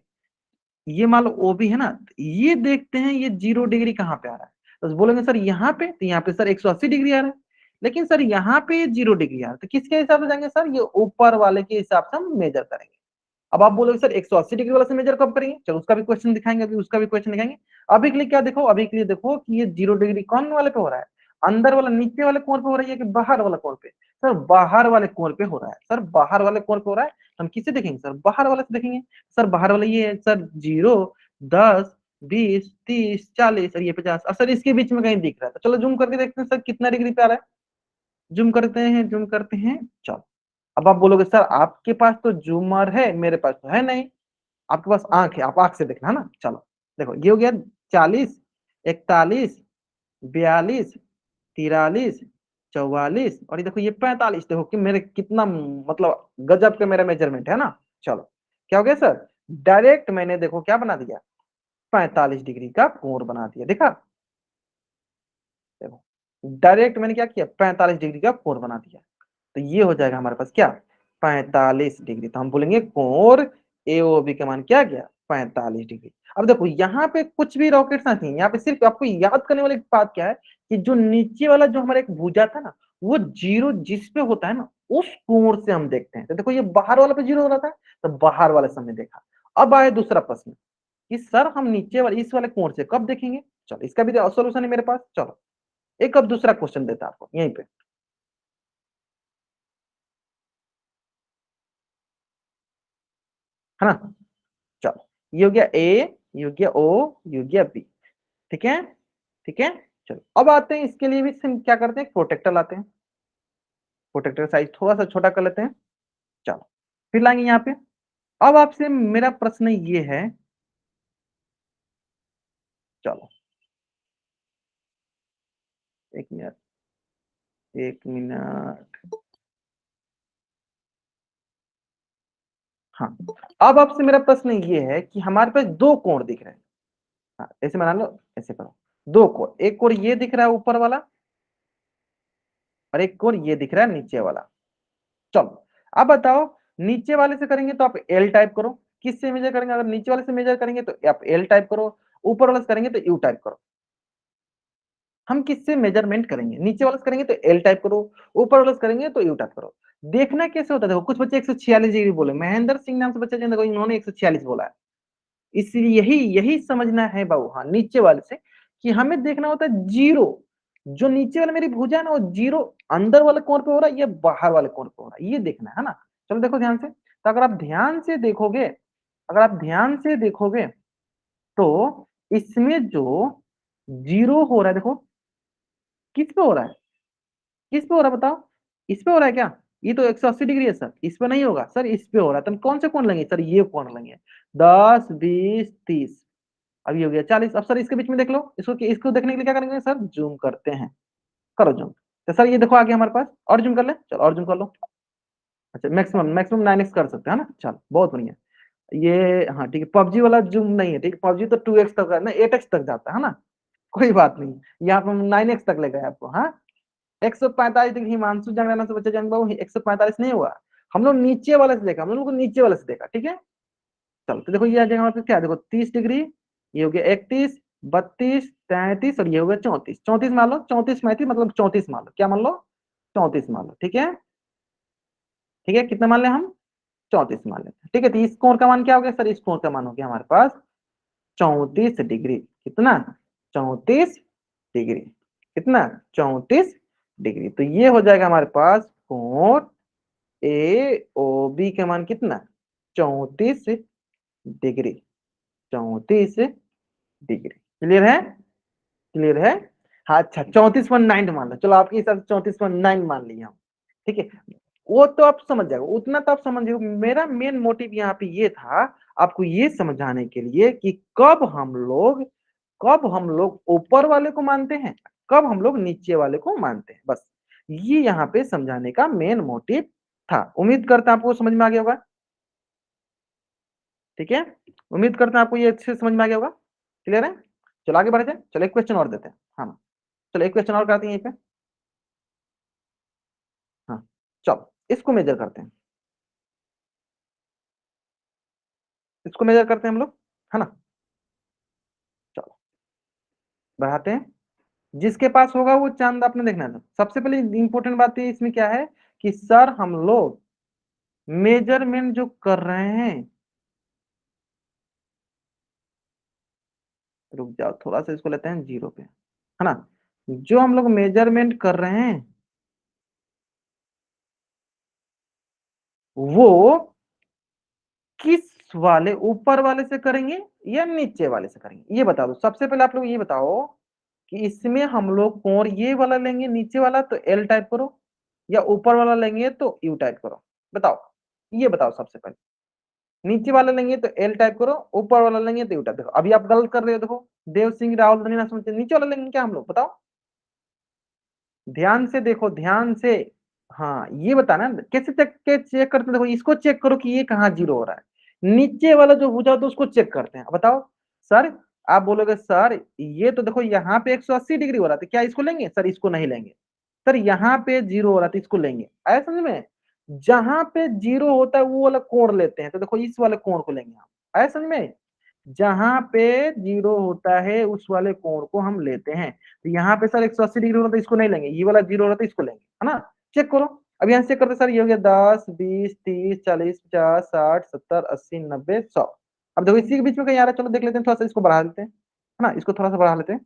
ये मान लो ओ बी है ना, ये देखते हैं ये 0 डिग्री कहाँ पे आ रहा है। तो बोलेंगे सर यहाँ पे, तो यहाँ पे सर 180 डिग्री आ रहा है। लेकिन सर यहाँ पे 0 डिग्री आ रहा है, तो किसके हिसाब से जाएंगे सर, ये ऊपर वाले के हिसाब से हम मेजर करेंगे। अब आप बोलोगे सर 180 डिग्री वाला से मेजर कब करेंगे, चलो उसका भी क्वेश्चन दिखाएंगे, अभी उसका भी क्वेश्चन दिखाएंगे। अभी के लिए क्या देखो, अभी के लिए देखो कि ये 0 डिग्री कौन वाले पे हो रहा है, अंदर वाला नीचे वाले कोण पे हो रहा है कि बाहर वाला कोण पे। सर बाहर वाले कोण पे हो रहा है, सर बाहर वाले कोण पे हो रहा है। हम किसे देखेंगे सर, बाहर वाले से देखेंगे। सर बाहर वाला ये है सर 0 10 20 30 40 और ये 50, और सर इसके बीच में कहीं दिख रहा है। तो चलो जूम करके देखते हैं सर कितना डिग्री पे आ रहा है। जूम करते हैं, जूम करते हैं। चलो अब आप बोलोगे सर आपके पास तो जूमर है, मेरे पास तो है नहीं। आपके पास आंख है, आप आंख से देखना है ना। चलो देखो ये हो गया 40 41 42 43 44 और ये देखो ये 45। देखो कि मेरे कितना मतलब गजब के मेरा मेजरमेंट है ना। चलो क्या हो गया सर, डायरेक्ट मैंने देखो क्या बना दिया, 45 डिग्री का कोण बना दिया। देखा, देखो डायरेक्ट मैंने क्या किया, 45 डिग्री का कोण बना दिया। तो ये हो जाएगा हमारे पास क्या, 45 डिग्री। तो हम बोलेंगे कोण एओबी का मान क्या गया, 45 डिग्री। अब देखो यहाँ पे कुछ भी रॉकेट्स नहीं है, यहाँ पे सिर्फ आपको याद करने वाली बात क्या है कि जो नीचे वाला जो हमारा एक भुजा था ना, वो जीरो जिस पे होता है ना, उस कोण से हम देखते हैं। तो देखो ये बाहर वाला पे जीरो हो रहा था, तो बाहर वाले से हमने देखा। अब आए दूसरा प्रश्न कि सर हम नीचे वाले इस वाले कोण से कब देखेंगे। चलो इसका भी सोल्यूशन है मेरे पास। चलो एक अब दूसरा क्वेश्चन देता आपको यहीं पे, है ना। चलो ये हो गया ए, ये हो गया ओ, ये हो गया बी। ठीक है, ठीक है। चलो अब आते हैं इसके लिए भी क्या करते हैं, प्रोटेक्टर लाते हैं। प्रोटेक्टर साइज थोड़ा सा छोटा कर लेते हैं। चलो फिर लाएंगे यहाँ पे। अब आपसे मेरा प्रश्न ये है, चलो एक मिनट, एक मिनट। हाँ, अब आपसे मेरा प्रश्न ये है कि हमारे पास दो कोण दिख रहे हैं। हाँ, ऐसे मान लो, ऐसे करो, दो कोण, एक कोण ये दिख रहा है ऊपर वाला, और एक कोण ये दिख रहा है नीचे वाला। चलो अब बताओ, नीचे वाले से करेंगे तो आप एल टाइप करो, किससे मेजर करेंगे, अगर नीचे वाले से मेजर करेंगे तो आप एल टाइप करो, ऊपर वाले से करेंगे तो यू टाइप करो। हम किससे मेजरमेंट करेंगे, नीचे वाले से करेंगे तो एल टाइप करो, ऊपर वाले से करेंगे तो यू टाइप करो। देखना कैसे होता है, देखो कुछ बच्चे 146 डिग्री बोले, महेंद्र सिंह नाम से बच्चा जो देखो इन्होंने 146 बोला है। इसलिए यही यही समझना है बाबू, हाँ नीचे वाले से, कि हमें देखना होता है जीरो, जो नीचे वाला मेरी भुजा है ना, वो जीरो अंदर वाले कोण पे हो रहा है या बाहर वाले कोण पे हो रहा है, ये देखना है ना। चलो देखो ध्यान से, तो अगर आप ध्यान से देखोगे, अगर आप ध्यान से देखोगे तो इसमें जो जीरो हो रहा है, देखो किस पे हो रहा है, किस पे हो रहा है बताओ, इस पे हो रहा है क्या, ये तो 180 डिग्री है सर, इस पे नहीं होगा सर, इस पे हो रहा है। तो हम कौन से कोण लेंगे सर, ये कोण लेंगे, 10, 20, 30। अब ये हो गया 40। अब सर इसके बीच में देख लो, इसको देखने के लिए क्या करेंगे सर, जूम करते हैं। करो जूम। तो सर ये देखो आ गया हमारे पास, और जूम कर ले, चलो और जूम कर लो। अच्छा मैक्सिमम मैक्सिमम 9x कर सकते हैं ना, चलो बहुत बढ़िया। ये हाँ ठीक है, पबजी वाला जूम नहीं है, ठीक है, पबजी तो 2x तक ना 8x तक जाता है ना, कोई बात नहीं। यहाँ पे हम 9x तक ले गए आपको। हाँ 145 डिग्री, हिमांशु जंगना से बच्चे जंग बाबू 145 नहीं हुआ, हम लोग नीचे वाले से देखा, हम लोग नीचे वाले से देखा। ठीक है, चलो तो देखो ये आ जाएगा हमारे पास क्या, देखो 30 डिग्री, ये हो गया 31, 32, 33 और ये हो गया 34। 34 मान लो, 34 35 मतलब 34 मान लो, क्या मान लो, 34 मान लो। ठीक है, ठीक है, कितना मान ले हम, 34 मान लेते हैं। ठीक है, तो इस कोण का मान क्या हो गया सर, इस कोण का मान हो गया हमारे पास 34 डिग्री। कितना, 34 डिग्री, कितना, 34 डिग्री। तो ये हो जाएगा हमारे पास कोण ए ओ बी का मान कितना, 34 डिग्री, 34 डिग्री। क्लियर है, क्लियर है। हाँ अच्छा 34.9 मान लो, चलो आपके हिसाब से 34.9 मान लिया हम। ठीक है, वो तो आप समझ जाओगे, उतना तो आप समझ जाओगे। मेरा मेन मोटिव यहाँ पे ये था आपको ये समझाने के लिए कि कब हम लोग ऊपर वाले को मानते हैं, कब हम लोग नीचे वाले को मानते हैं, बस ये यहाँ पे समझाने का मेन मोटिव था। उम्मीद करता हूं आपको समझ में आ गया होगा। ठीक है, उम्मीद करते हैं आपको ये अच्छे से समझ में आ गया होगा। क्लियर है, चलो आगे बढ़ते हैं। चलो एक क्वेश्चन और देते हैं। हाँ चलो एक क्वेश्चन और करते हैं यहीं पे। हाँ चलो इसको मेजर करते हैं, इसको मेजर करते हैं हम लोग, है ना। चलो बढ़ाते हैं, जिसके पास होगा वो चांद अपने देखना था। सबसे पहले इंपॉर्टेंट बात है इसमें क्या है कि सर हम लोग मेजरमेंट जो कर रहे हैं, रुक जाओ थोड़ा सा इसको लेते हैं जीरो पे, है ना। जो हम लोग मेजरमेंट कर रहे हैं वो किस वाले, ऊपर वाले से करेंगे या नीचे वाले से करेंगे, ये बता दो। सबसे पहले आप लोग ये बताओ कि इसमें हम लोग कोण ये वाला लेंगे नीचे वाला तो एल टाइप करो, या ऊपर वाला लेंगे तो यू टाइप करो, बताओ, ये बताओ सबसे पहले। नीचे वाला लेंगे तो एल टाइप करो, ऊपर वाला लेंगे तो यू टाइप। देखो अभी आप गलत कर रहे हो, देखो देव सिंह राहुल धनी ना समझते, नीचे वाला लेंगे क्या हम लोग, बताओ। ध्यान से देखो, ध्यान से। हाँ, ये बताना कैसे चेक करते हैं। देखो इसको चेक करो कि ये कहाँ जीरो हो रहा है। नीचे वाला जो हो जाओ तो उसको चेक करते हैं। बताओ सर, आप बोलोगे सर ये तो देखो यहाँ पे 180 डिग्री हो रहा था, क्या इसको लेंगे? सर इसको नहीं लेंगे। सर यहाँ पे जीरो हो रहा था, इसको लेंगे। आया समझ में? जहां पे जीरो होता है वो वाला कोण लेते हैं, तो देखो इस वाले कोण को लेंगे हम। आया समझ में? जहां पे जीरो होता है उस वाले कोण को हम लेते हैं। तो यहाँ पे सर 180 डिग्री हो रहा था, इसको नहीं लेंगे। ये वाला जीरो हो रहा था, इसको लेंगे, है ना? चेक करो। अब यहाँ चेक करते सर, ये हो गया 10 20 30 40 50 60 70 80 90 100। अब देखो इसी के बीच में कहीं आ रहा है, चलो देख लेते हैं, थोड़ा सा इसको बढ़ा लेते हैं, है ना? इसको थोड़ा सा बढ़ा लेते हैं।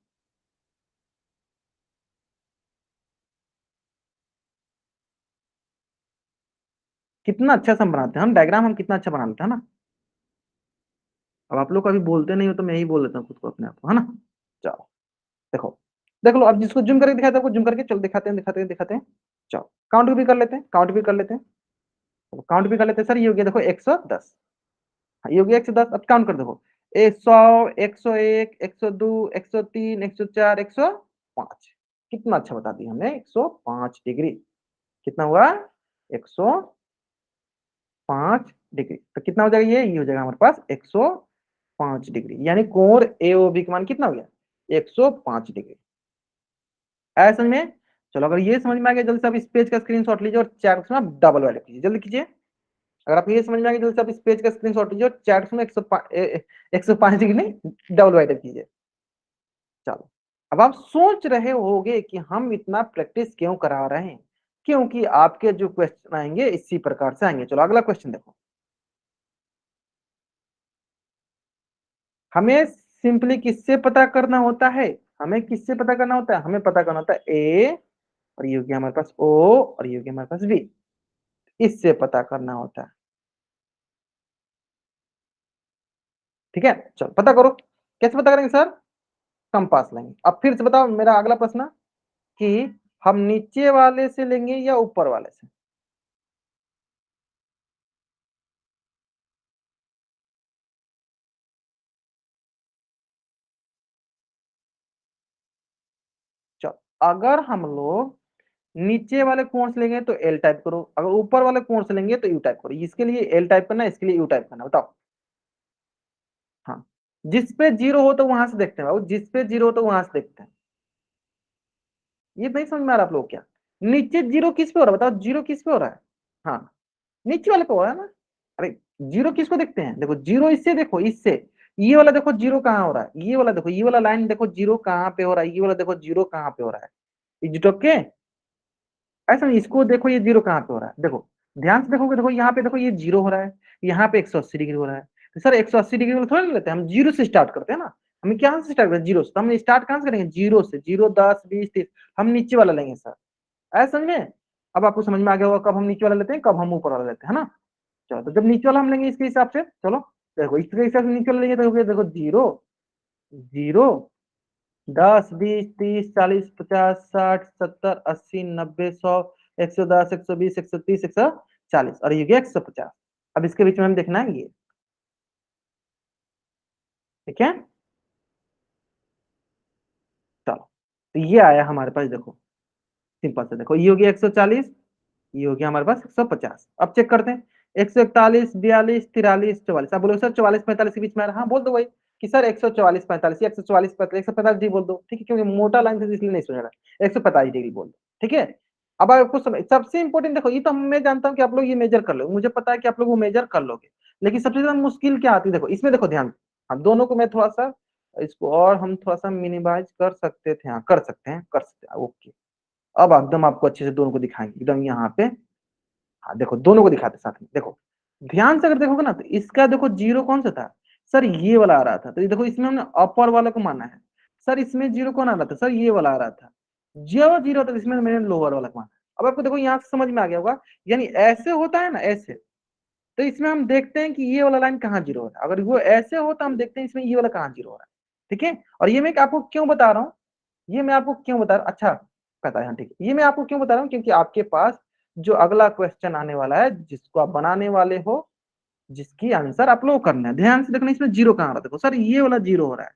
कितना अच्छा से हम बनाते हैं, हम डायग्राम हम कितना अच्छा बना लेते हैं ना। अब आप लोग कभी बोलते नहीं हो तो मैं ही बोल देता हूँ खुद को, अपने आप को, है ना? चलो देखो, देख लो। अब जिसको जूम करके दिखाते हैं, जूम करके चलो दिखाते हैं, दिखाते हैं, दिखाते हैं। चलो काउंट भी कर लेते हैं, काउंट भी कर लेते हैं, काउंट भी कर लेते हैं। सर ये हो गया देखो 110। हाँ, ये हो गया 110। अब काउंट कर देखो, 100 101 102 103 104 105। कितना अच्छा बता दिया हमने, 105 डिग्री। कितना हुआ? 105 डिग्री। तो कितना हो जाएगा? ये हो जाएगा हमारे पास 105 डिग्री, यानी कोण एओबी का मान कितना हो गया? 105 डिग्री। ऐसा समझ में? चलो अगर ये समझ में आ गया, जल्दी से आप इस पेज का स्क्रीनशॉट लीजिए और चैट में डबल वाइड कीजिए, जल्दी कीजिए। अगर आप ये समझ में आ गया, जल्दी से आप इस पेज का स्क्रीनशॉट लीजिए और चैट में 105 डिग्री नहीं, डबल वाइड कीजिए। चलो अब आप सोच रहे होगे कि हम इतना प्रैक्टिस क्यों करा रहे हैं, क्योंकि आपके जो क्वेश्चन आएंगे इसी प्रकार से आएंगे। चलो अगला क्वेश्चन देखो। हमें सिंपली किससे पता करना होता है? हमें किससे पता करना होता है? हमें पता करना होता है ए, और ये हो गया हमारे पास ओ, और ये हो गया हमारे पास बी। इससे पता करना होता है। ठीक है, चलो पता करो। कैसे पता करेंगे सर? कंपास लेंगे। अब फिर से बताओ मेरा अगला प्रश्न कि हम नीचे वाले से लेंगे या ऊपर वाले से? चलो अगर हम लोग नीचे वाले कोण से लेंगे तो एल टाइप करो, अगर ऊपर वाले कोण से लेंगे तो यू टाइप करो। इसके लिए एल टाइप करना, इसके लिए यू टाइप करना। बताओ। हाँ, जिस पे जीरो हो तो वहां से देखते हैं बाबू, जिस पे जीरो हो तो वहां से देखते हैं। ये नहीं समझ में आ रहा आप लोग क्या? नीचे जीरो किस पे हो रहा है? बताओ जीरो किस पे हो रहा है? हाँ, नीचे वाले पे हो रहा है ना। अरे जीरो किसको देखते हैं? देखो जीरो इससे, देखो इससे। ये वाला देखो जीरो कहाँ हो रहा है, ये वाला देखो, ये वाला लाइन देखो जीरो कहाँ पे हो रहा है, ये वाला देखो जीरो कहाँ पे हो रहा है। Is okay? ऐसा नहीं, इसको देखो ये जीरो कहाँ पे हो रहा है। देखो ध्यान से देखोगे, देखो यहाँ पे देखो ये जीरो हो रहा है, यहाँ पे 180 डिग्री हो रहा है। तो सर 180 डिग्री वाला थोड़ा ले लेते हैं, हम जीरो से स्टार्ट करते हैं ना। हमें क्या से स्टार्ट करें? जीरो से। तो हम स्टार्ट कहाँ से करेंगे? जीरो से। जीरो 10 20 30, हम नीचे वाला लेंगे सर। ऐसा समझ में? अब आपको समझ में आ गया होगा कब हम नीचे वाला लेते हैं, कब हम ऊपर वाला लेते हैं, है ना? चलो तो जब नीचे वाला हम लेंगे इसके हिसाब से, चलो देखो इसके हिसाब से नीचे वाला लेंगे तो देखो जीरो जीरो 10 20 30 40 50 60 70 80 90 100 110 120 130 140, और ये गया 150। अब इसके बीच में हम देखना है ये। ठीक है, चलो तो ये आया हमारे पास, देखो सिंपल से। देखो ये हो गया 140, ये हो गया हमारे पास 150। अब चेक करते हैं, 141 42 43 44। आप बोलो सर 44 45 के बीच में आ रहा है। हाँ बोल दो भाई कि सर 144 45 या 144 45 145 डिग्री बोल दो। ठीक है, क्योंकि मोटा लाइन से इसलिए नहीं सुन रहा, 145 डिग्री बोल दो। ठीक है, अब आपको सबसे इंपॉर्टेंट देखो, ये तो मैं जानता हूँ कि आप लोग ये मेजर कर लो, मुझे पता है कि आप लोग वो मेजर कर लोगे, लेकिन सबसे ज्यादा मुश्किल क्या आती है देखो इसमें। देखो ध्यान, हम दोनों को मैं थोड़ा सा इसको और हम थोड़ा सा मिनिमाइज कर सकते थे। हाँ कर सकते हैं, कर सकते हैं। ओके, अब एकदम आपको अच्छे से दोनों को दिखाएंगे एकदम यहाँ पे। हाँ देखो दोनों को दिखाते साथ में। देखो ध्यान से अगर देखोगे ना, तो इसका देखो जीरो कौन सा था? सर ये वाला आ रहा था। तो ये देखो इसमें हमने अपर वाले को माना है। सर इसमें जीरो कौन आ रहा था? सर ये वाला आ रहा था। जो जीरो था इसमें मैंने लोअर वाला को माना। अब आपको देखो यहाँ से समझ में आ गया होगा, यानी ऐसे होता है ना, ऐसे। तो इसमें हम देखते हैं कि ये वाला लाइन कहाँ जीरो हो रहा है। अगर वो ऐसे हो तो हम देखते हैं इसमें ये वाला कहाँ जीरो हो रहा है। ठीक है, और ये मैं आपको क्यों बता रहा हूँ, ये मैं आपको क्यों बता रहा हूँ, अच्छा पता है, हाँ ठीक है। ये मैं आपको क्यों बता रहा हूँ, क्योंकि आपके पास जो अगला क्वेश्चन आने वाला है जिसको आप बनाने वाले हो, जिसकी आंसर आप लोग करना है, ध्यान से देखना। इसमें जीरो कहाँ आ रहा है? देखो सर ये वाला जीरो हो रहा है,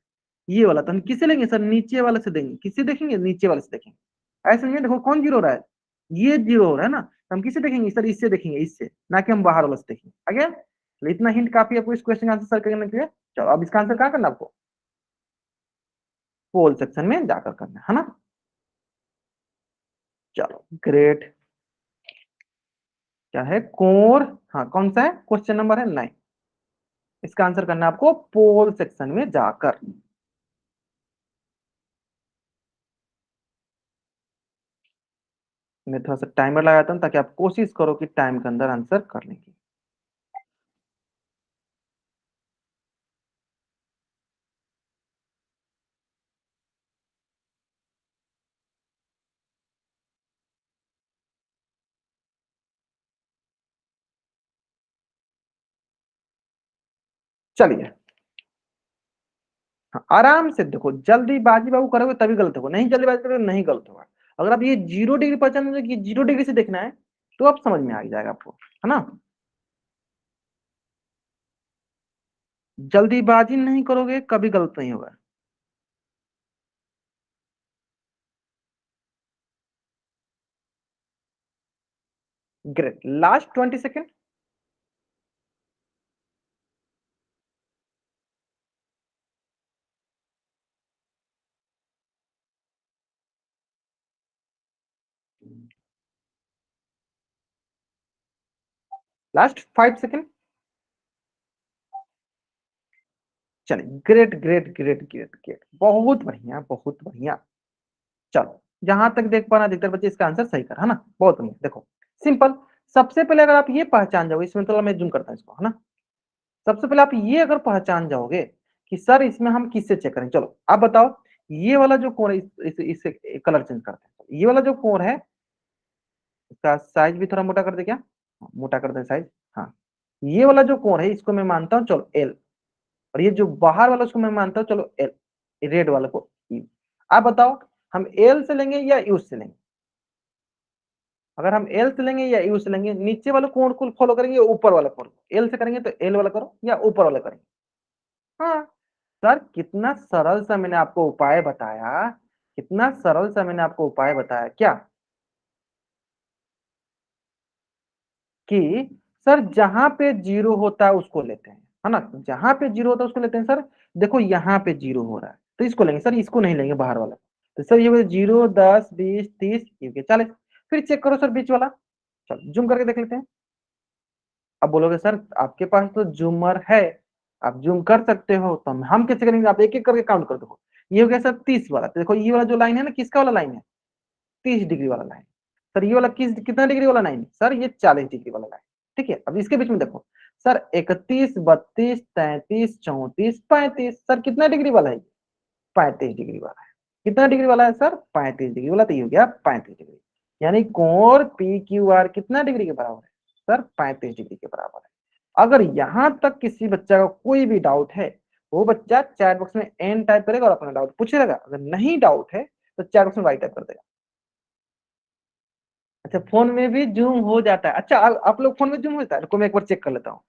ये वाला। तो हम किसे लेंगे सर? नीचे वाले से देंगे। किसे देखेंगे? नीचे वाले से देखेंगे। ऐसे नहीं, देखो कौन जीरो हो रहा है, ये जीरो हो रहा है ना, तो हम किसे देखेंगे सर, इससे देखेंगे, इससे, ना कि हम बाहर वाला से देखेंगे। आ गया? तो इतना हिंट काफी आपको इस क्वेश्चन का आंसर सर करने के लिए। चलो अब इसका आंसर कहाँ करना आपको, पोल सेक्शन में जाकर करना है ना। चलो ग्रेट। क्या है, कोर, हाँ कौन सा है, क्वेश्चन नंबर है 9। इसका आंसर करना है आपको पोल सेक्शन में जाकर। मैं थोड़ा सा टाइमर लगाता हूं ताकि आप कोशिश करो कि टाइम के अंदर आंसर करने की। चलिए, हाँ, आराम से देखो, जल्दीबाजी बाबू करोगे तभी गलत होगा, नहीं जल्दीबाजी करोगे नहीं गलत होगा। अगर आप ये 0 डिग्री पहचान, ये 0 डिग्री से देखना है तो आप समझ में आ जाएगा आपको, है ना। जल्दीबाजी नहीं करोगे कभी गलत नहीं होगा। Great, last 20 second. Last 5 second. चलिए, great great great great great, बहुत बढ़िया बहुत बढ़िया। चलो, जहां तक देख पाना अधिकतर बच्चे इसका आंसर सही कर, है ना, बहुत बढ़िया। देखो सिंपल, सबसे पहले अगर आप ये पहचान जाओगे, इसमें थोड़ा मैं जूम करता हूँ इसको, है ना। सबसे पहले आप ये अगर पहचान जाओगे कि सर इसमें हम किससे चेक करें, चलो आप बताओ। ये वाला जो कोण है, इससे कलर चेंज करते हैं। ये वाला जो कोण है, इसका साइज भी थोड़ा मोटा कर दे क्या, हाँ, मोटा कर दे साइज। हाँ, ये वाला जो कोण है इसको मैं मानता हूँ चलो एल, और ये जो बाहर वाला उसको मैं मानता हूँ चलो एल, रेड वाला को यू। आप बताओ हम एल से लेंगे या यू से लेंगे। अगर हम एल से लेंगे या यू से लेंगे, नीचे वाले कोण को फॉलो करेंगे या ऊपर वाला कोण, एल से करेंगे तो एल वाला करो या ऊपर वाला करेंगे। हाँ सर, कितना सरल सा मैंने आपको उपाय बताया, कितना सरल सा मैंने आपको उपाय बताया क्या, कि सर जहां पे जीरो होता है उसको लेते हैं, है ना, जहां पे जीरो होता है उसको लेते हैं। सर देखो यहाँ पे जीरो हो रहा है तो इसको लेंगे सर, इसको नहीं लेंगे बाहर वाला। तो सर ये 0 10 20 30 40, फिर चेक करो सर बीच वाला। चलो जूम करके देख लेते हैं। अब बोलोगे सर आपके पास तो जूमर है, आप जूम कर सकते हो, तो हम कैसे करेंगे, आप एक एक करके काउंट कर दो। ये हो गया सर 30 वाला, तो देखो ये वाला जो लाइन है ना, किसका वाला लाइन है, 30 डिग्री वाला लाइन। सर ये वाला कितना डिग्री वाला लाइन है, सर ये 40 डिग्री वाला लाइन। ठीक है, अब इसके बीच में देखो सर, 31 32 33 34 35, सर कितना डिग्री वाला है, 35 डिग्री वाला है। कितना डिग्री वाला है सर, 35 डिग्री वाला, तो ये हो गया 35 डिग्री। यानी कोण पी क्यू आर कितना डिग्री के बराबर है सर, 35 डिग्री के बराबर है। अगर यहां तक किसी बच्चा का कोई भी डाउट है, वो बच्चा चैट बॉक्स में एन टाइप करेगा और अपना डाउट पूछेगा। अगर नहीं डाउट है तो चैट बॉक्स में वाई टाइप कर देगा। अच्छा, फोन में भी जूम हो जाता है, अच्छा आप लोग फोन में जूम होता है, रुको मैं एक बार चेक कर लेता हूँ।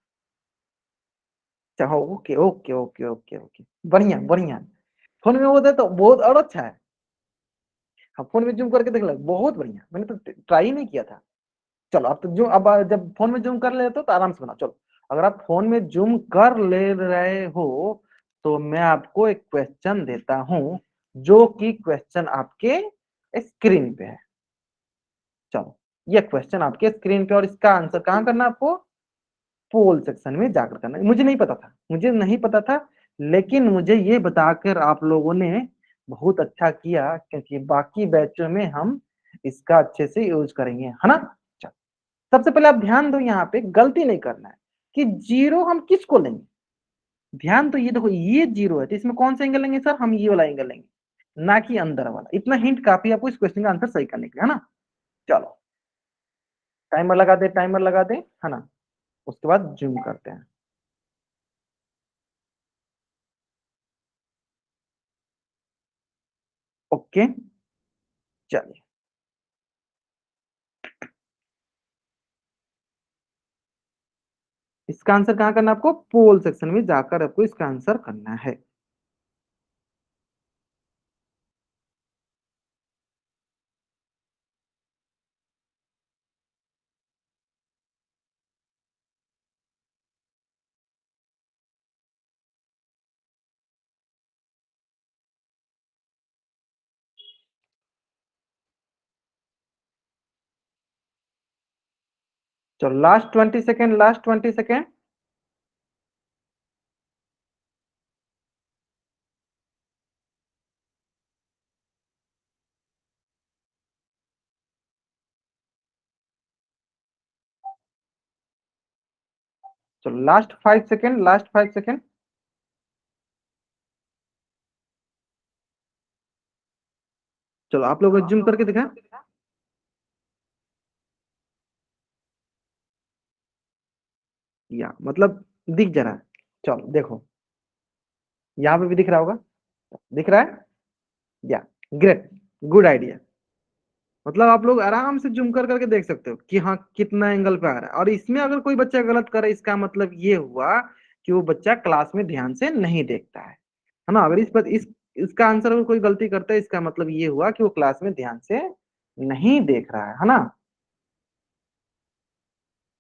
अच्छा हो, okay okay okay okay okay, बढ़िया बढ़िया। फोन में होता है तो बहुत और अच्छा है। हाँ, फोन में जूम करके देख लो, बहुत बढ़िया, मैंने तो ट्राई नहीं किया था। चलो अब तो जूम, अब जब फोन में जूम कर लेते हो तो आराम से बनाओ। चलो, अगर आप फोन में जूम कर ले रहे हो तो मैं आपको एक क्वेश्चन देता हूं, जो कि क्वेश्चन आपके स्क्रीन पे है। चलो, ये क्वेश्चन आपके स्क्रीन पे, और इसका आंसर कहाँ करना है आपको, पोल सेक्शन में जाकर करना है। मुझे नहीं पता था, मुझे नहीं पता था, लेकिन मुझे ये बताकर आप लोगों ने बहुत अच्छा किया, क्योंकि बाकी बैचों में हम इसका अच्छे से यूज करेंगे, है ना। चलो, सबसे पहले आप ध्यान दो, यहाँ पे गलती नहीं करना है कि जीरो हम किसको लेंगे। ध्यान तो ये देखो, ये जीरो है तो इसमें कौन सा एंगल लेंगे सर, हम ये वाला एंगल लेंगे, ना कि अंदर वाला। इतना हिंट काफी है आपको इस क्वेश्चन का आंसर सही करने के लिए, है ना। चलो, टाइमर लगा दे, टाइमर लगा दे, है ना, उसके बाद जूम करते हैं। ओके, चलिए, इसका आंसर कहाँ करना है आपको, पोल सेक्शन में जाकर आपको इसका आंसर करना है। चलो लास्ट 20 सेकेंड, लास्ट 20 सेकेंड। चलो लास्ट 5 सेकेंड, लास्ट 5 सेकेंड। चलो आप लोग जूम करके दिखा। या मतलब दिख जा रहा है। चलो देखो, यहाँ पे भी दिख रहा होगा, दिख रहा है। या ग्रेट, गुड आइडिया। मतलब आप लोग आराम से जूम कर करके देख सकते हो कि हाँ कितना एंगल पे आ रहा है। और इसमें अगर कोई बच्चा गलत करे, इसका मतलब ये हुआ कि वो बच्चा क्लास में ध्यान से नहीं देखता है ना। अगर इसका आंसर अगर कोई गलती करता है, इसका मतलब ये हुआ कि वो क्लास में ध्यान से नहीं देख रहा है ना।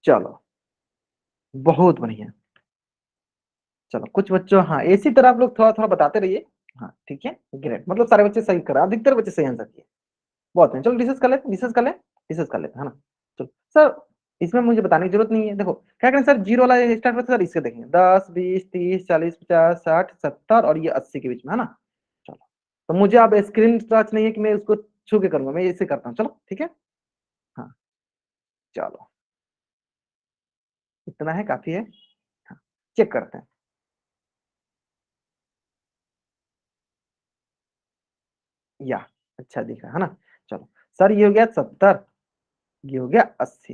चलो बहुत बढ़िया। चलो कुछ बच्चों, हाँ इसी तरह आप लोग थोड़ा थोड़ा बताते रहिए। हाँ ठीक है, ग्रेट। मतलब सारे बच्चे सही करा, अधिकतर बच्चे सही आंसर किए। बहुत है। चलो डिस्कस कर लेते, डिस्कस कर ले, डिस्कस कर लेते है ना। चलो सर, इसमें मुझे बताने की जरूरत नहीं है। देखो क्या करें सर, जीरो वाला स्टार्ट करते सर, इससे देखेंगे 10 20 30 40 50 60 70 और ये 80 के बीच में है ना। चलो तो मुझे अब स्क्रीन टच नहीं है कि मैं उसको छू के करूंगा, मैं इसे करता हूँ। चलो ठीक है। हाँ चलो इतना है, काफी है। हाँ चेक करते हैं। या अच्छा दिख रहा है ना। चलो सर ये हो गया 70, ये हो गया 80।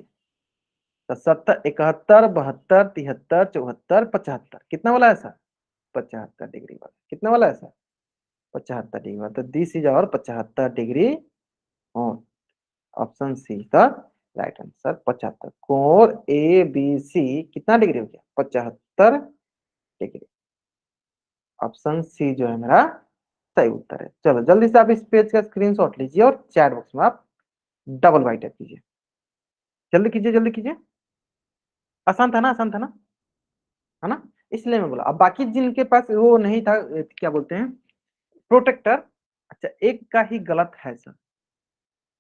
तो 70 71 72 73 74 75 कितना वाला है सर? 75 डिग्री वाला। कितना वाला है सर? 75 डिग्री वाला। तो दिस इज और 75 डिग्री और option see the right answer. 75 कोण ए बी सी कितना डिग्री हो गया? 75 डिग्री। ऑप्शन सी जो है मेरा सही उत्तर है। चलो जल्दी से आप इस पेज का स्क्रीनशॉट लीजिए और चैट बॉक्स में आप डबल बाइट कीजिए। जल्दी कीजिए, जल्दी कीजिए। आसान था ना, आसान था ना, है ना। इसलिए मैं बोला। अब बाकी जिनके पास वो नहीं था, क्या बोलते हैं, प्रोटेक्टर, अच्छा एक का ही गलत है सर।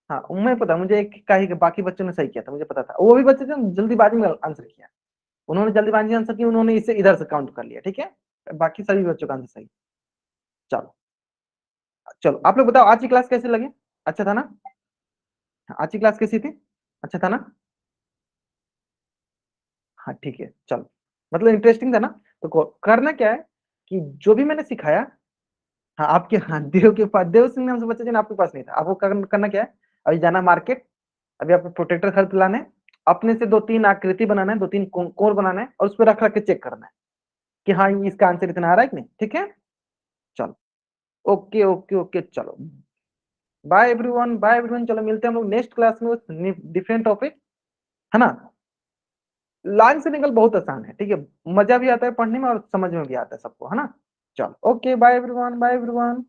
हाँ मैं पता, मुझे एक का ही, बाकी बच्चों ने सही किया था, मुझे पता था। वो भी बच्चे थे जल्दीबाजी में आंसर किया, उन्होंने जल्दीबाजी में आंसर किया, उन्होंने इसे इधर से काउंट कर लिया। ठीक है, बाकी सभी बच्चों का आंसर सही। चलो चलो आप लोग बताओ आज की क्लास कैसे लगे? अच्छा था ना? आज की क्लास कैसी थी? अच्छा था ना? हाँ ठीक है चलो, मतलब इंटरेस्टिंग था ना। तो करना क्या है कि जो भी मैंने सिखाया, हाँ आपके, हाँ देव के पास, देव सिंह नाम से बच्चा जिन आपके पास नहीं था, आपको करना क्या है, अभी जाना मार्केट, अभी आपको प्रोटेक्टर खरीद लाना है, अपने से 2-3 आकृति बनाना है, 2-3 कोण बनाना है और उस पर रख रख के चेक करना है कि हाँ इसका आंसर इतना आ रहा है कि नहीं। ठीक है चलो, ओके ओके ओके। चलो बाय एवरीवन, बाय एवरीवन। चलो मिलते हैं हम लोग नेक्स्ट क्लास में, डिफरेंट टॉपिक, है ना। लाइन से निकल बहुत आसान है, ठीक है, मजा भी आता है पढ़ने में और समझ में भी आता है सबको, है ना। चलो okay, bye everyone, bye everyone.